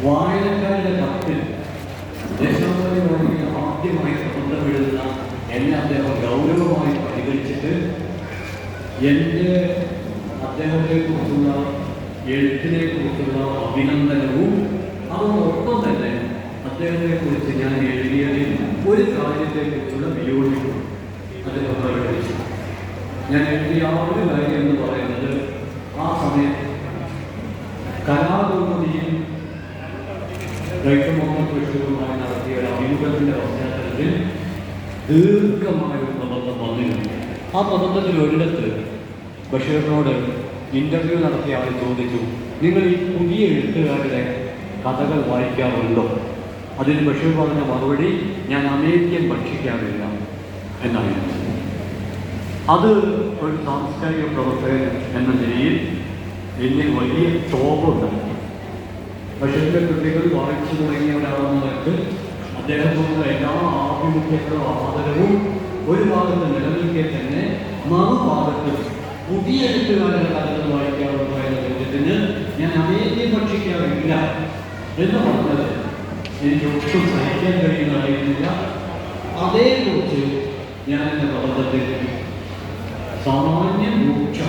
വായനക്കാരുടെ കത്തിൽ ദേശാഭിമാനി ആദ്യമായി പ്രബന്ധമെഴുതുന്ന എന്നെ അദ്ദേഹം ഗൗരവമായി പരിഗണിച്ചിട്ട് എൻ്റെ അദ്ദേഹത്തെക്കുറിച്ചുള്ള എഴുത്തിനെക്കുറിച്ചുള്ള അഭിനന്ദനവും അതോടൊപ്പം തന്നെ അദ്ദേഹത്തെക്കുറിച്ച് ഞാൻ എഴുതിയതിൽ ഒരു കാര്യത്തെക്കുറിച്ചുള്ള വിയോജിപ്പും അദ്ദേഹം പ്രകടിപ്പിച്ചു. ഞാൻ എഴുതിയ ആ ഒരു കാര്യം എന്ന് പറയുന്നത് ആ സമയത്ത് കലാകൗമുദിയിൽ ഡോക്ടർ മുഹമ്മദ് ബഷീറുമായി നടത്തിയ ഒരു അഭിമുഖത്തിൻ്റെ പശ്ചാത്തലത്തിൽ ദീർഘമായൊരു പ്രബന്ധം വന്നിരുന്നു. ആ പ്രബന്ധത്തിൽ ഒരിടത്ത് ബഷീറിനോട് ഇൻ്റർവ്യൂ നടത്തിയ ആൾ ചോദിച്ചു, നിങ്ങൾ ഈ പുതിയ എഴുത്തുകാരുടെ കഥകൾ വായിക്കാറുണ്ടോ? അതിന് ബഷീർ പറഞ്ഞ മറുപടി, ഞാൻ അമേരിക്കൻ ഭക്ഷിക്കാറില്ല എന്നായിരുന്നു. അത് ഒരു സാംസ്കാരിക പ്രവർത്തകൻ എന്ന നിലയിൽ എന്നിൽ വലിയ ക്ഷോഭമുണ്ടായി. ബഷീറിൻ്റെ കൃതികൾ വായിച്ചു തുടങ്ങിയവരാണെന്നവർക്ക് അദ്ദേഹത്തോടുള്ള എല്ലാ ആഭിമുഖ്യങ്ങളും ആദരവും ഒരു ഭാഗത്ത് നിലനിൽക്കെ തന്നെ മറുഭാഗത്ത് പുതിയ എഴുത്തുകാരുടെ കഥകൾ വായിക്കാറുണ്ടോ എന്ന ചോദ്യത്തിന് ഞാൻ അമേരിക്കൻ ഭക്ഷിക്കാറില്ല എന്ന് പറഞ്ഞത് എനിക്ക് ഒട്ടും സഹിക്കാൻ കഴിയുന്നതായിരുന്നില്ല. അതേക്കുറിച്ച് ഞാൻ എൻ്റെ പ്രബന്ധത്തിൽ സാമാന്യം രൂക്ഷ